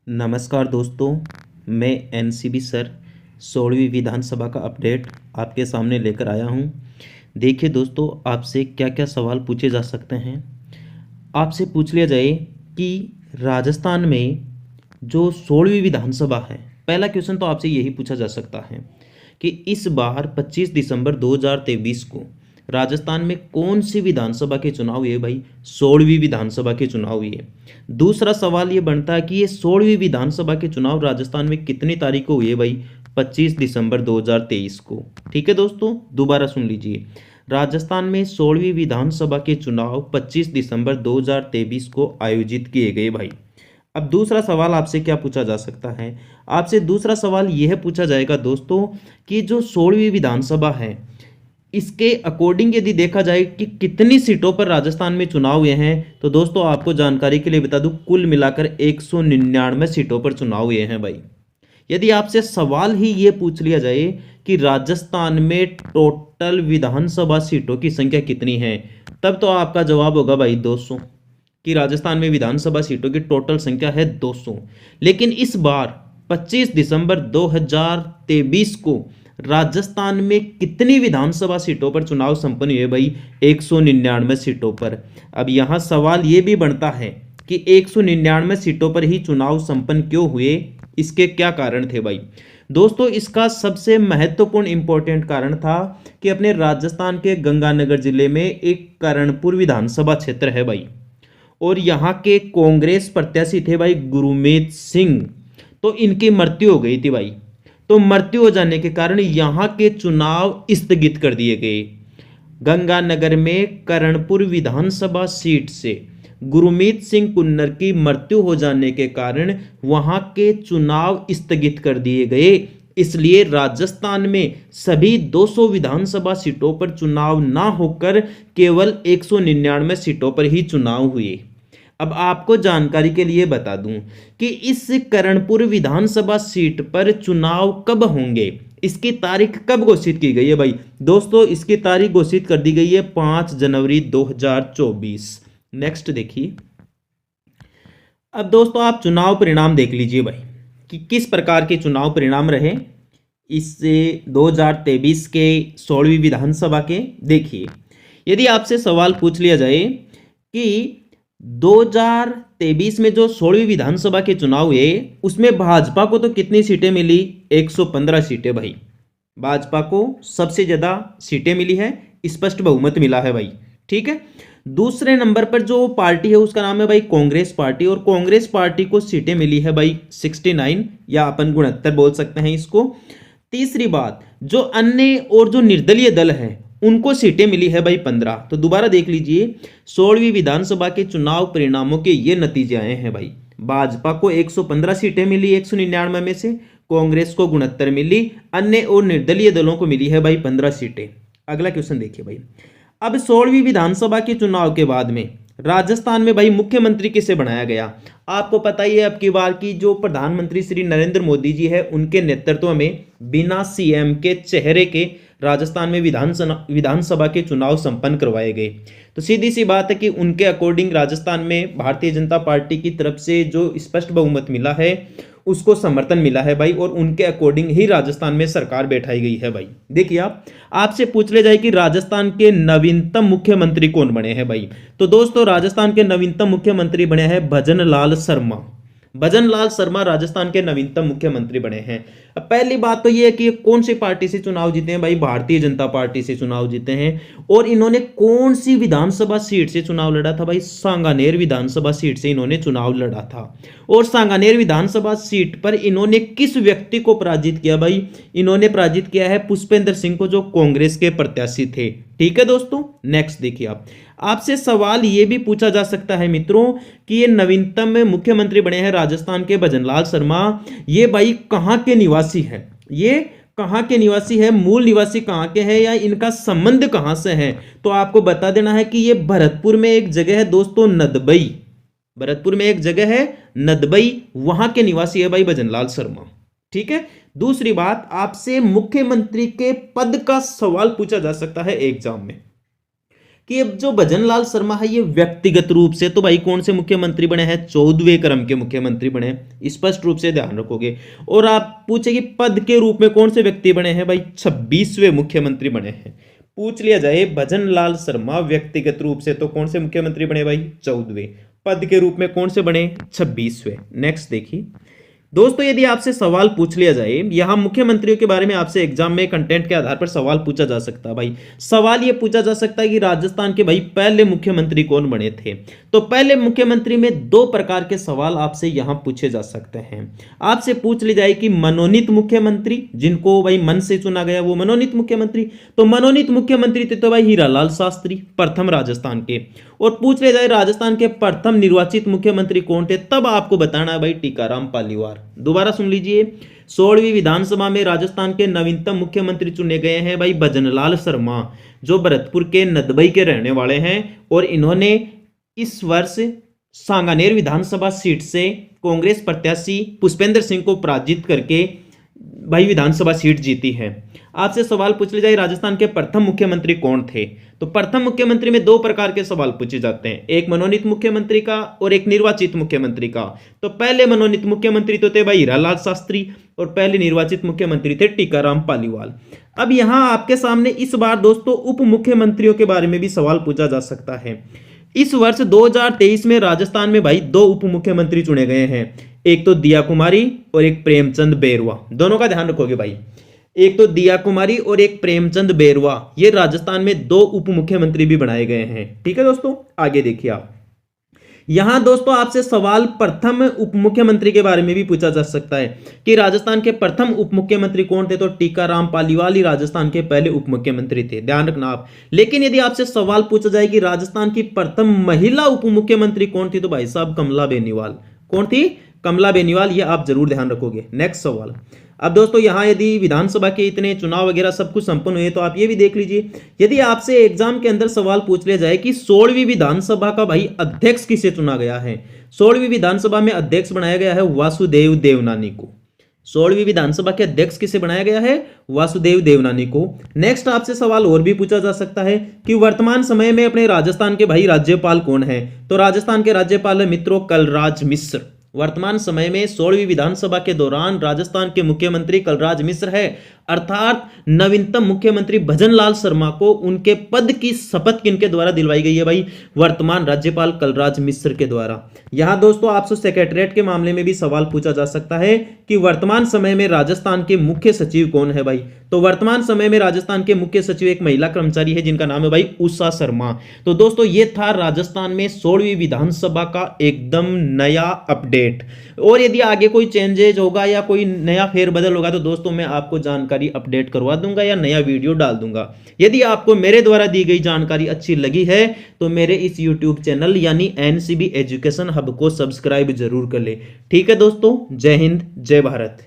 नमस्कार दोस्तों, मैं एनसीबी सर 16वीं विधानसभा का अपडेट आपके सामने लेकर आया हूं। देखिए दोस्तों, आपसे क्या क्या सवाल पूछे जा सकते हैं। आपसे पूछ लिया जाए कि राजस्थान में जो 16वीं विधानसभा है, पहला क्वेश्चन तो आपसे यही पूछा जा सकता है कि इस बार 25 दिसंबर 2023 को राजस्थान में कौन सी विधानसभा के चुनाव हुए भाई? 16वीं विधानसभा के चुनाव हुए। दूसरा सवाल ये बनता है कि ये 16वीं विधानसभा के चुनाव राजस्थान में कितनी तारीख को हुए भाई? 25 दिसंबर 2023 को। ठीक है दोस्तों, दोबारा सुन लीजिए। राजस्थान में 16वीं विधानसभा के चुनाव 25 दिसंबर 2023 को आयोजित किए गए भाई। अब दूसरा सवाल आपसे क्या पूछा जा सकता है? आपसे दूसरा सवाल यह पूछा जाएगा दोस्तों कि जो 16वीं विधानसभा है, इसके अकॉर्डिंग यदि देखा जाए कि कितनी सीटों पर राजस्थान में चुनाव हुए हैं, तो दोस्तों आपको जानकारी के लिए बता दूं, कुल मिलाकर 199 सीटों पर चुनाव हुए हैं भाई। यदि आपसे सवाल ही ये पूछ लिया जाए कि राजस्थान में टोटल विधानसभा सीटों की संख्या कितनी है, तब तो आपका जवाब होगा भाई 200, कि राजस्थान में विधानसभा सीटों की टोटल संख्या है 200। लेकिन इस बार 25 दिसंबर 2023 को राजस्थान में कितनी विधानसभा सीटों पर चुनाव संपन्न हुए भाई? 199 सीटों पर। अब यहां सवाल यह भी बनता है कि 199 सीटों पर ही चुनाव संपन्न क्यों हुए, इसके क्या कारण थे भाई? दोस्तों, इसका सबसे महत्वपूर्ण इंपॉर्टेंट कारण था कि अपने राजस्थान के गंगानगर जिले में एक करणपुर विधानसभा क्षेत्र है भाई, और यहाँ के कांग्रेस प्रत्याशी थे भाई गुरमीत सिंह। तो इनकी मृत्यु हो गई थी भाई। तो मृत्यु हो जाने के कारण यहाँ के चुनाव स्थगित कर दिए गए। गंगानगर में करणपुर विधानसभा सीट से गुरमीत सिंह कुन्नर की मृत्यु हो जाने के कारण वहां के चुनाव स्थगित कर दिए गए। इसलिए राजस्थान में सभी 200 विधानसभा सीटों पर चुनाव ना होकर केवल 199 सीटों पर ही चुनाव हुए। अब आपको जानकारी के लिए बता दूं कि इस करणपुर विधानसभा सीट पर चुनाव कब होंगे, इसकी तारीख कब घोषित की गई है भाई? दोस्तों, इसकी तारीख घोषित कर दी गई है 5 जनवरी 2024। नेक्स्ट देखिए। अब दोस्तों आप चुनाव परिणाम देख लीजिए भाई कि किस प्रकार के चुनाव परिणाम रहे इस 2023 के 16वीं विधानसभा के। देखिए, यदि आपसे सवाल पूछ लिया जाए कि 2023 में जो 16वीं विधानसभा के चुनाव हुए, उसमें भाजपा को तो कितनी सीटें मिली? 115 सीटें भाई। भाजपा को सबसे ज्यादा सीटें मिली है, स्पष्ट बहुमत मिला है भाई। ठीक है। दूसरे नंबर पर जो पार्टी है उसका नाम है भाई कांग्रेस पार्टी, और कांग्रेस पार्टी को सीटें मिली है भाई 69, या अपन 69 बोल सकते हैं इसको। तीसरी बात, जो अन्य और जो निर्दलीय दल है उनको सीटें मिली है भाई 15। तो दोबारा देख लीजिए, 16वीं विधानसभा के चुनाव परिणामों के ये नतीजे आए हैं भाई। भाजपा को 115 सीटें मिली 199 में से, कांग्रेस को 69 मिली, अन्य और निर्दलीय दलों को मिली है भाई 15 सीटें। अगला क्वेश्चन देखिए भाई। अब 16वीं विधानसभा के चुनाव के बाद में राजस्थान में भाई मुख्यमंत्री किसे बनाया गया? आपको पता ही है, अब की बार की जो प्रधानमंत्री श्री नरेंद्र मोदी जी है, उनके नेतृत्व में बिना सीएम के चेहरे के राजस्थान में विधानसभा के चुनाव संपन्न करवाए गए। तो सीधी सी बात है कि उनके अकॉर्डिंग राजस्थान में भारतीय जनता पार्टी की तरफ से जो स्पष्ट बहुमत मिला है उसको समर्थन मिला है भाई, और उनके अकॉर्डिंग ही राजस्थान में सरकार बैठाई गई है भाई। देखिए, आपसे पूछ ले जाए कि राजस्थान के नवीनतम मुख्यमंत्री कौन बने हैं भाई, तो दोस्तों राजस्थान के नवीनतम मुख्यमंत्री बने हैं भजन लाल शर्मा। भजन लाल शर्मा राजस्थान के नवीनतम मुख्यमंत्री बने हैं। अब पहली बात तो यह है कि ये कौन सी पार्टी से चुनाव जीते हैं भाई? भारतीय जनता पार्टी से चुनाव जीते हैं। और इन्होंने कौन सी विधानसभा सीट से चुनाव लड़ा था भाई? सांगानेर विधानसभा सीट से इन्होंने चुनाव लड़ा था। और सांगानेर विधानसभा सीट पर इन्होंने किस व्यक्ति को पराजित किया भाई? इन्होंने पराजित किया है पुष्पेंद्र सिंह को, जो कांग्रेस के प्रत्याशी थे। ठीक है दोस्तों, नेक्स्ट देखिए। आपसे सवाल यह भी पूछा जा सकता है मित्रों कि ये नवीनतम मुख्यमंत्री बने हैं राजस्थान के भजनलाल शर्मा, ये भाई कहां के निवासी है? ये कहां के निवासी है? मूल निवासी कहां के हैं, या इनका संबंध कहां से है? तो आपको बता देना है कि ये भरतपुर में एक जगह है दोस्तों, नदबई। भरतपुर में एक जगह है नदबई, वहां के निवासी है भाई भजनलाल शर्मा। ठीक है। दूसरी बात, आपसे मुख्यमंत्री के पद का सवाल पूछा जा सकता है एग्जाम में कि अब जो भजन लाल शर्मा है ये व्यक्तिगत रूप से तो भाई कौन से मुख्यमंत्री बने हैं, 14वें क्रम के मुख्यमंत्री बने हैं, स्पष्ट रूप से ध्यान रखोगे। और आप पूछे कि पद के रूप में कौन से व्यक्ति बने हैं, भाई 26वें मुख्यमंत्री बने हैं। पूछ लिया जाए भजन लाल शर्मा व्यक्तिगत रूप से तो कौन से मुख्यमंत्री बने, भाई 14वें, पद के रूप में कौन से बने, 26वें। नेक्स्ट देखिए दोस्तों, यदि आपसे सवाल पूछ लिया जाए, यहां मुख्यमंत्रियों के बारे में आपसे एग्जाम में कंटेंट के आधार पर सवाल पूछा जा सकता है। भाई सवाल यह पूछा जा सकता है कि राजस्थान के भाई पहले मुख्यमंत्री कौन बने थे। तो पहले मुख्यमंत्री में दो प्रकार के सवाल आपसे यहां पूछे जा सकते हैं। आपसे पूछ ली जाए कि मनोनीत मुख्यमंत्री, जिनको भाई मन से चुना गया वो मनोनीत मुख्यमंत्री, तो मनोनीत मुख्यमंत्री थे तो भाई हीरालाल शास्त्री प्रथम राजस्थान के। और पूछ लिया जाए राजस्थान के प्रथम निर्वाचित मुख्यमंत्री कौन थे, तब आपको बताना है भाई टीकाराम पालीवाल। दोबारा सुन लीजिए, 16वीं विधानसभा में राजस्थान के नवीनतम मुख्यमंत्री चुने गए हैं भाई भजनलाल शर्मा, जो भरतपुर के नदबई के रहने वाले हैं। और इन्होंने इस वर्ष सांगानेर विधानसभा सीट से कांग्रेस प्रत्याशी पुष्पेंद्र सिंह को पराजित करके भाई विधानसभा सीट जीती है। आपसे सवाल पूछ लिया जाए राजस्थान के प्रथम मुख्यमंत्री कौन थे, तो प्रथम मुख्यमंत्री में दो प्रकार के सवाल पूछे जाते हैं, एक मनोनीत मुख्यमंत्री का और एक निर्वाचित मुख्यमंत्री का। तो पहले मनोनीत मुख्यमंत्री तो थे भाई हीरालाल शास्त्री और पहले निर्वाचित मुख्यमंत्री थे टीकाराम पालीवाल। अब यहां आपके सामने इस बार दोस्तों उप मुख्यमंत्रियों के बारे में भी सवाल पूछा जा सकता है। इस वर्ष 2023 में राजस्थान में भाई दो उप मुख्यमंत्री चुने गए हैं, एक तो दिया कुमारी और एक प्रेमचंद बेरवा। दोनों का ध्यान रखोगे भाई, एक तो दिया कुमारी और एक प्रेमचंद बेरवा, ये राजस्थान में दो उप मुख्यमंत्री भी बनाए गए हैं। ठीक है दोस्तों, आगे देखिए आप। यहां दोस्तों आपसे सवाल प्रथम उप मुख्यमंत्री के बारे में भी पूछा जा सकता है कि राजस्थान के प्रथम उप मुख्यमंत्री कौन थे, तो टीकाराम पालीवाल ही राजस्थान के पहले उप मुख्यमंत्री थे, ध्यान रखना आप। लेकिन यदि आपसे सवाल पूछा जाए कि राजस्थान की प्रथम महिला उप मुख्यमंत्री कौन थी, तो भाई साहब कमला बेनीवाल। कौन थी, कमला बेनीवाल, ये आप जरूर ध्यान रखोगे। नेक्स्ट सवाल। अब दोस्तों यहां यदि विधानसभा के इतने चुनाव वगैरह सब कुछ संपन्न हुए तो आप ये भी देख लीजिए, यदि आपसे एग्जाम के अंदर सवाल पूछ लिया जाए कि 16वीं विधानसभा का भाई अध्यक्ष किसे चुना गया है, 16वीं विधानसभा में अध्यक्ष बनाया गया है वासुदेव देवनानी को। 16वीं विधानसभा के अध्यक्ष किसे बनाया गया है, वासुदेव देवनानी को। नेक्स्ट आपसे सवाल और भी पूछा जा सकता है कि वर्तमान समय में अपने राजस्थान के भाई राज्यपाल कौन है, तो राजस्थान के राज्यपाल है मित्रों कलराज मिश्र। वर्तमान समय में 16वीं विधानसभा के दौरान राजस्थान के मुख्यमंत्री कलराज मिश्र है, अर्थात नवीनतम मुख्यमंत्री भजन लाल शर्मा को उनके पद की शपथ किनके द्वारा दिलवाई गई है, भाई वर्तमान राज्यपाल कलराज मिश्र के द्वारा। यहां दोस्तों आपसे सेक्रेटरीट के मामले में भी सवाल पूछा जा सकता है कि वर्तमान समय में राजस्थान के मुख्य सचिव कौन है, भाई तो वर्तमान समय में राजस्थान के मुख्य सचिव एक महिला कर्मचारी है जिनका नाम है भाई उषा शर्मा। तो दोस्तों ये था राजस्थान में 16वीं विधानसभा का एकदम नया अपडेट। और यदि आगे कोई चेंजेज होगा या कोई नया फेरबदल होगा तो दोस्तों मैं आपको जानकारी अपडेट करवा दूंगा या नया वीडियो डाल दूंगा। यदि आपको मेरे द्वारा दी गई जानकारी अच्छी लगी है तो मेरे इस YouTube चैनल यानी NCB एजुकेशन हब को सब्सक्राइब जरूर कर ले। ठीक है दोस्तों, जय हिंद जय भारत।